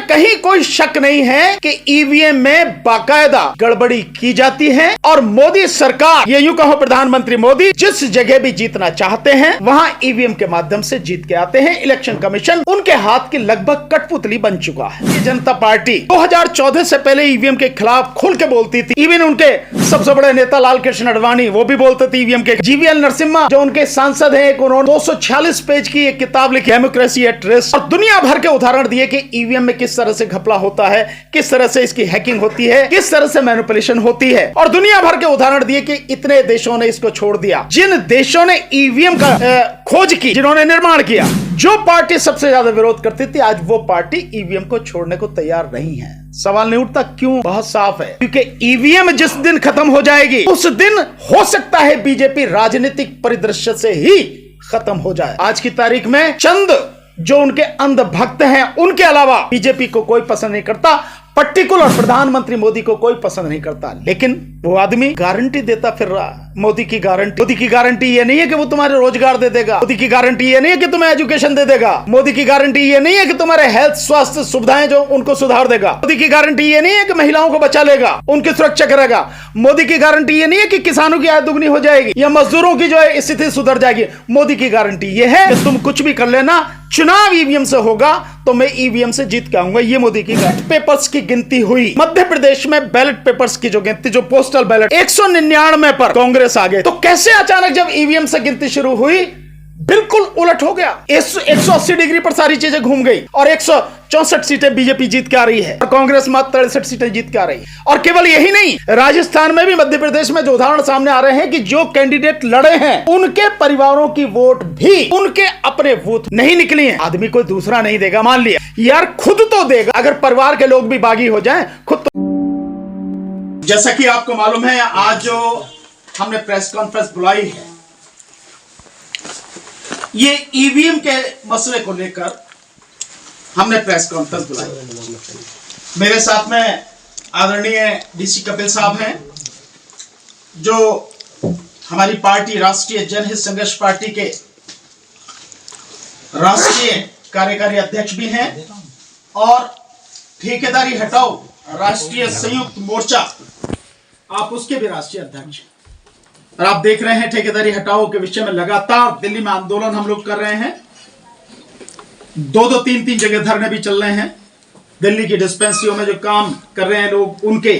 कहीं कोई शक नहीं है कि ईवीएम में बाकायदा गड़बड़ी की जाती है और मोदी सरकार, ये यूं कहो प्रधानमंत्री मोदी जिस जगह भी जीतना चाहते हैं वहां ईवीएम के माध्यम से जीत के आते हैं। इलेक्शन कमीशन उनके हाथ की लगभग कठपुतली बन चुका है। ये जनता पार्टी 2014 से पहले ईवीएम के खिलाफ खुल के बोलती थी। इवन उनके सबसे बड़े नेता लाल कृष्ण आडवाणी वो भी बोलते थे ईवीएम के। जीवीएल नरसिम्हा जो उनके सांसद हैं, उन्होंने 246 पेज की एक किताब लिखी डेमोक्रेसी एट रिस्क और दुनिया भर के उदाहरण दिए कि ईवीएम में किस तरह से घपला होता है, किस तरह से इसकी हैकिंग होती है, किस तरह से मैनिपुलेशन होती है और दुनिया भर के उदाहरण दिए कि इतने देशों ने इसको छोड़ दिया। जिन देशों ने ईवीएम का खोज की, जिन्होंने निर्माण किया, जो पार्टी सबसे ज्यादा विरोध करती थी, आज वो पार्टी ईवीएम को छोड़ने को तैयार नहीं है। सवाल नहीं उठता क्यों? बहुत साफ है, क्योंकि ईवीएम जिस दिन खत्म हो जाएगी उस दिन हो सकता है बीजेपी राजनीतिक परिदृश्य से ही खत्म हो जाए। आज की तारीख में चंद जो उनके अंध भक्त हैं उनके अलावा बीजेपी को कोई पसंद नहीं करता, पर्टिकुलर प्रधानमंत्री मोदी को कोई पसंद नहीं करता। लेकिन वो आदमी गारंटी देता फिर रहा। मोदी की गारंटी ये नहीं है कि वो तुम्हारे रोजगार दे देगा। मोदी की गारंटी ये नहीं है कि तुम्हें एजुकेशन दे देगा। मोदी की गारंटी ये नहीं है कि तुम्हारे हेल्थ स्वास्थ्य सुविधाएं जो उनको सुधार देगा। मोदी की गारंटी ये नहीं है कि महिलाओं को बचा लेगा, उनकी सुरक्षा करेगा। मोदी की गारंटी ये नहीं है कि किसानों की आय दुगनी हो जाएगी या मजदूरों की जो है स्थिति सुधर जाएगी। मोदी की गारंटी ये है कि तुम कुछ भी कर लेना, चुनाव ईवीएम से होगा तो मैं ईवीएम से जीत के आऊंगा। ये मोदी की पेपर्स की गिनती हुई। मध्य प्रदेश में बैलेट पेपर्स की जो गिनती, जो पोस्टल बैलेट 199 पर कांग्रेस आ गए। तो कैसे अचानक जब ईवीएम से गिनती शुरू हुई बिल्कुल उलट हो गया। 180 डिग्री पर सारी चीजें घूम गई और 164 सीटें बीजेपी जीत के आ रही है और कांग्रेस मात्र 63 सीटें जीत के आ रही है। और केवल यही नहीं, राजस्थान में भी, मध्य प्रदेश में जो उदाहरण सामने आ रहे हैं कि जो कैंडिडेट लड़े हैं उनके परिवारों की वोट भी उनके अपने बूथ नहीं निकली है। आदमी कोई दूसरा नहीं देगा, मान लिया यार खुद तो देगा। अगर परिवार के लोग भी बागी हो जाएं खुद तो। जैसा कि आपको मालूम है, आज जो हमने प्रेस कॉन्फ्रेंस बुलाई है ये ईवीएम के मसले को लेकर हमने प्रेस कॉन्फ्रेंस बुलाई। मेरे साथ में आदरणीय डीसी कपिल साहब हैं जो हमारी पार्टी राष्ट्रीय जनहित संघर्ष पार्टी के राष्ट्रीय कार्यकारी अध्यक्ष भी हैं और ठेकेदारी हटाओ राष्ट्रीय संयुक्त मोर्चा, आप उसके भी राष्ट्रीय अध्यक्ष हैं। और आप देख रहे हैं ठेकेदारी हटाओ के विषय में लगातार दिल्ली में आंदोलन हम लोग कर रहे हैं। 2-2, 3-3 जगह धरने भी चल रहे हैं। दिल्ली की डिस्पेंसरियों में जो काम कर रहे हैं लोग, उनके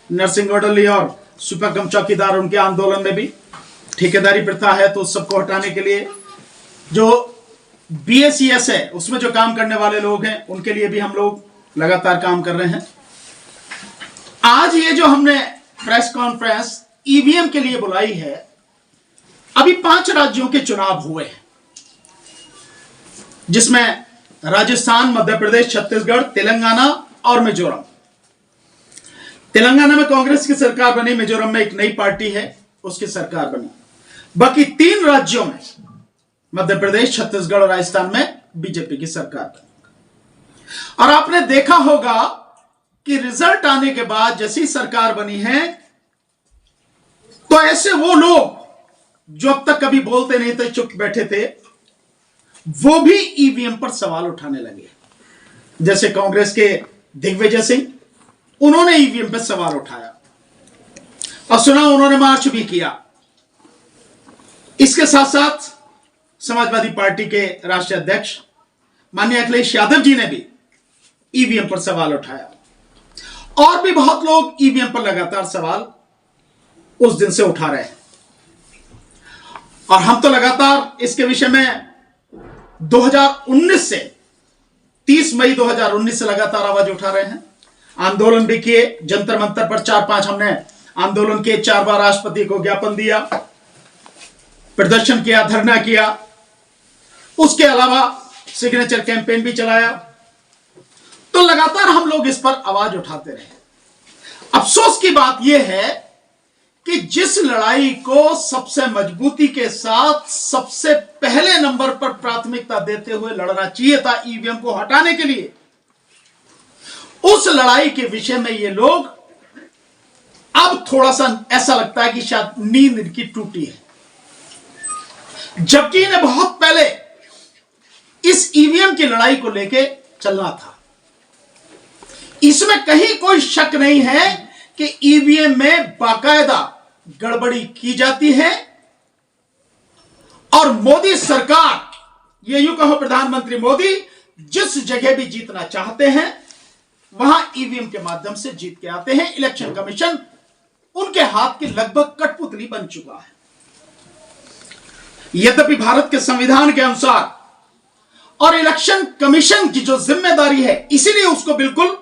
नर्सिंग ऑर्डरली और सुपर कम चौकीदार, उनके आंदोलन में भी ठेकेदारी प्रथा है तो उस सबको हटाने के लिए जो BSES है उसमें जो काम करने वाले लोग हैं उनके लिए भी हम लोग लगातार काम कर रहे हैं। आज ये जो हमने प्रेस कॉन्फ्रेंस ईवीएम के लिए बुलाई है, अभी 5 राज्यों के चुनाव हुए हैं जिसमें राजस्थान, मध्य प्रदेश, छत्तीसगढ़, तेलंगाना और मिजोरम। तेलंगाना में कांग्रेस की सरकार बनी, मिजोरम में एक नई पार्टी है उसकी सरकार बनी। बाकी 3 राज्यों में, मध्य प्रदेश, छत्तीसगढ़ और राजस्थान में बीजेपी की सरकार बनी। और आपने देखा होगा कि रिजल्ट आने के बाद जैसी सरकार बनी है तो ऐसे वो लोग जो अब तक कभी बोलते नहीं थे, चुप बैठे थे, वो भी ईवीएम पर सवाल उठाने लगे। जैसे कांग्रेस के दिग्विजय सिंह, उन्होंने ईवीएम पर सवाल उठाया और सुना उन्होंने मार्च भी किया। इसके साथ साथ समाजवादी पार्टी के राष्ट्रीय अध्यक्ष माननीय अखिलेश यादव जी ने भी ईवीएम पर सवाल उठाया और भी बहुत लोग ईवीएम पर लगातार सवाल उस दिन से उठा रहे हैं। और हम तो लगातार इसके विषय में 2019 से 30 मई 2019 से लगातार आवाज उठा रहे हैं। आंदोलन भी किए, जंतर मंतर पर 4-5 हमने आंदोलन किए, 4 बार राष्ट्रपति को ज्ञापन दिया, प्रदर्शन किया, धरना किया, उसके अलावा सिग्नेचर कैंपेन भी चलाया। तो लगातार हम लोग इस पर आवाज उठाते रहे। अफसोस की बात यह है कि जिस लड़ाई को सबसे मजबूती के साथ सबसे पहले नंबर पर प्राथमिकता देते हुए लड़ना चाहिए था ईवीएम को हटाने के लिए, उस लड़ाई के विषय में ये लोग अब थोड़ा सा ऐसा लगता है कि शायद नींद इनकी टूटी है, जबकि इन्हें बहुत पहले इस ईवीएम की लड़ाई को लेके चलना था। इसमें कहीं कोई शक नहीं है कि ईवीएम में बाकायदा गड़बड़ी की जाती है और मोदी सरकार, ये यूं कहो प्रधानमंत्री मोदी जिस जगह भी जीतना चाहते हैं वहां ईवीएम के माध्यम से जीत के आते हैं। इलेक्शन कमीशन उनके हाथ की लगभग कठपुतली बन चुका है। यद्यपि भारत के संविधान के अनुसार और इलेक्शन कमीशन की जो जिम्मेदारी है, इसीलिए उसको बिल्कुल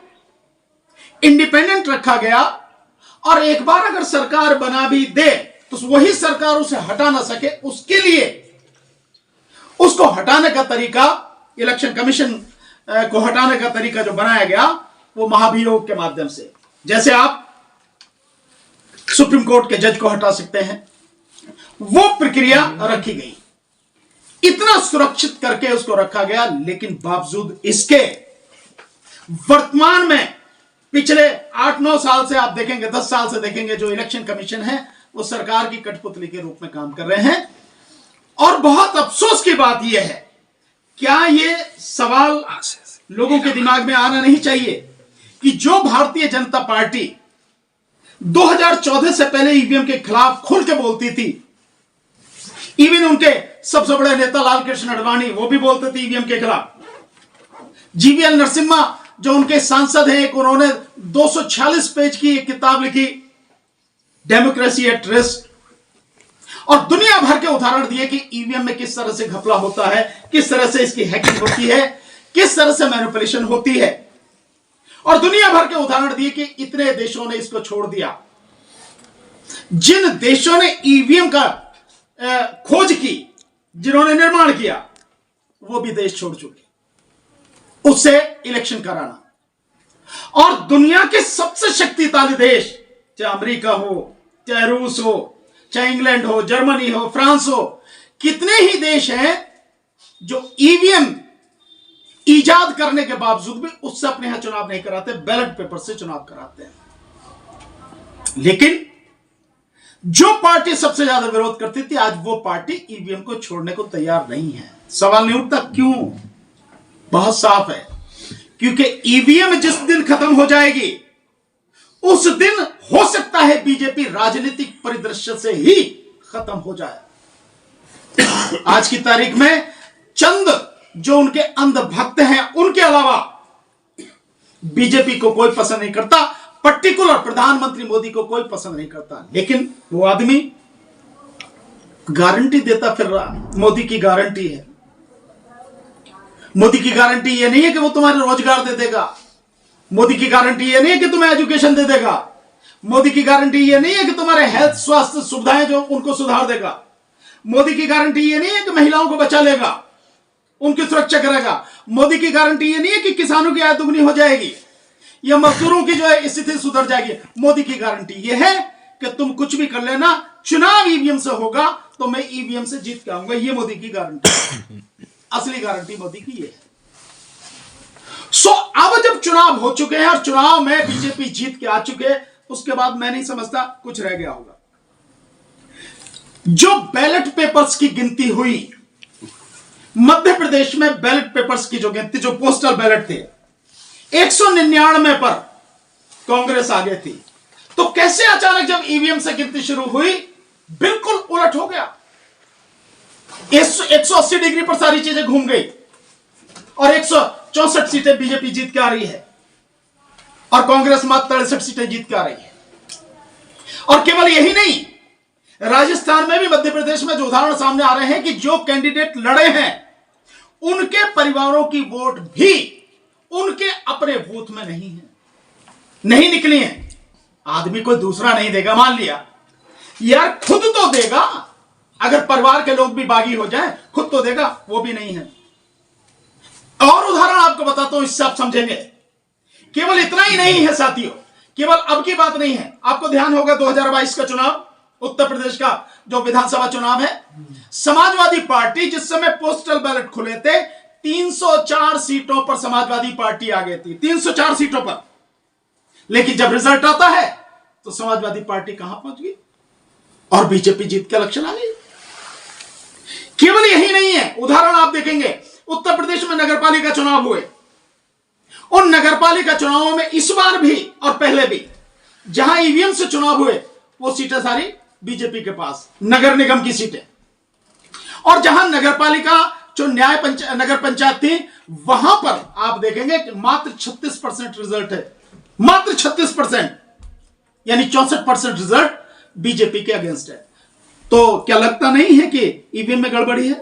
इंडिपेंडेंट रखा गया। और एक बार अगर सरकार बना भी दे तो वही सरकार उसे हटा ना सके, उसके लिए उसको हटाने का तरीका, इलेक्शन कमीशन को हटाने का तरीका जो बनाया गया वो महाभियोग के माध्यम से, जैसे आप सुप्रीम कोर्ट के जज को हटा सकते हैं, वो प्रक्रिया रखी गई। इतना सुरक्षित करके उसको रखा गया, लेकिन बावजूद इसके वर्तमान में पिछले 8-9 साल से आप देखेंगे, 10 साल से देखेंगे, जो इलेक्शन कमीशन है वो सरकार की कठपुतली के रूप में काम कर रहे हैं। और बहुत अफसोस की बात यह है, क्या यह सवाल लोगों के दिमाग में आना नहीं चाहिए कि जो भारतीय जनता पार्टी 2014 से पहले ईवीएम के खिलाफ खुल के बोलती थी, इवन उनके सबसे बड़े नेता लाल कृष्ण आडवाणी वो भी बोलते थे ईवीएम के खिलाफ। जीवीएल नरसिम्हा जो उनके सांसद हैं, उन्होंने 246 पेज की एक किताब लिखी, डेमोक्रेसी एट रिस्क, और दुनिया भर के उदाहरण दिए कि ईवीएम में किस तरह से घपला होता है, किस तरह से इसकी हैकिंग होती है, किस तरह से मैनिपुलेशन होती है। और दुनिया भर के उदाहरण दिए कि इतने देशों ने इसको छोड़ दिया। जिन देशों ने ईवीएम का खोज की, जिन्होंने निर्माण किया, वो भी देश छोड़ चुके उससे इलेक्शन कराना। और दुनिया के सबसे शक्तिशाली देश, चाहे अमेरिका हो, चाहे रूस हो, चाहे इंग्लैंड हो, जर्मनी हो, फ्रांस हो, कितने ही देश हैं जो ईवीएम ईजाद करने के बावजूद भी उससे अपने यहां चुनाव नहीं कराते, बैलेट पेपर से चुनाव कराते हैं। लेकिन जो पार्टी सबसे ज्यादा विरोध करती थी, आज वो पार्टी ईवीएम को छोड़ने को तैयार नहीं है। सवाल नहीं उठता क्यों? बहुत साफ है, क्योंकि ईवीएम जिस दिन खत्म हो जाएगी उस दिन हो सकता है बीजेपी राजनीतिक परिदृश्य से ही खत्म हो जाए। आज की तारीख में चंद जो उनके अंधभक्त हैं, उनके अलावा बीजेपी को कोई पसंद नहीं करता, पर्टिकुलर प्रधानमंत्री मोदी को कोई पसंद नहीं करता। लेकिन वो आदमी गारंटी देता फिर रहा, मोदी की गारंटी है। मोदी की गारंटी ये नहीं है कि वो तुम्हारे रोजगार दे देगा, मोदी की गारंटी ये नहीं है कि तुम्हें एजुकेशन दे देगा, मोदी की गारंटी ये नहीं है कि तुम्हारे हेल्थ स्वास्थ्य सुविधाएं जो उनको सुधार देगा, मोदी की गारंटी ये नहीं है कि महिलाओं को बचा लेगा, उनकी सुरक्षा करेगा, मोदी की गारंटी ये नहीं है कि किसानों की आय दुगनी हो जाएगी या मजदूरों की जो है स्थिति सुधर जाएगी। मोदी की गारंटी ये है कि तुम कुछ भी कर लेना, चुनाव ईवीएम से होगा तो मैं ईवीएम से जीत के आऊंगा। ये मोदी की गारंटी, असली गारंटी मोदी की ये है। अब जब चुनाव हो चुके हैं और चुनाव में बीजेपी जीत के आ चुके, उसके बाद मैं नहीं समझता कुछ रह गया होगा। जो बैलेट पेपर्स की गिनती हुई मध्य प्रदेश में, बैलेट पेपर्स की जो गिनती, जो पोस्टल बैलेट थे, 199 पर कांग्रेस आगे थी। तो कैसे अचानक जब ईवीएम से गिनती शुरू हुई बिल्कुल उलट हो गया, 180 डिग्री पर सारी चीजें घूम गई और 164 सीटें बीजेपी जीत के आ रही है और कांग्रेस मात्र 63 सीटें जीत के आ रही है। और केवल यही नहीं, राजस्थान में भी, मध्य प्रदेश में जो उदाहरण सामने आ रहे हैं कि जो कैंडिडेट लड़े हैं उनके परिवारों की वोट भी उनके अपने बूथ में नहीं है, नहीं निकली है। आदमी कोई दूसरा नहीं देगा, मान लिया यार खुद तो देगा, अगर परिवार के लोग भी बागी हो जाए खुद तो देगा, वो भी नहीं है। और उदाहरण आपको बताता हूं, इससे आप समझेंगे। केवल इतना ही नहीं है साथियों, केवल अब की बात नहीं है। आपको ध्यान होगा 2022 का चुनाव, उत्तर प्रदेश का जो विधानसभा चुनाव है, समाजवादी पार्टी जिस समय पोस्टल बैलेट खुले थे 304 सीटों पर समाजवादी पार्टी आगे थी, 304 सीटों पर। लेकिन जब रिजल्ट आता है तो समाजवादी पार्टी कहां पहुंच गई और बीजेपी जीत के इलेक्शन आ गई। केवल यही नहीं है, उदाहरण आप देखेंगे उत्तर प्रदेश में नगरपालिका चुनाव हुए, उन नगरपालिका चुनावों में इस बार भी और पहले भी जहां ईवीएम से चुनाव हुए वो सीटें सारी बीजेपी के पास, नगर निगम की सीटें। और जहां नगरपालिका जो नगर पंचायत थी वहां पर आप देखेंगे कि मात्र 36% रिजल्ट है, मात्र 36%, यानी 64% रिजल्ट बीजेपी के अगेंस्ट है। तो क्या लगता नहीं है कि ईवीएम में गड़बड़ी है?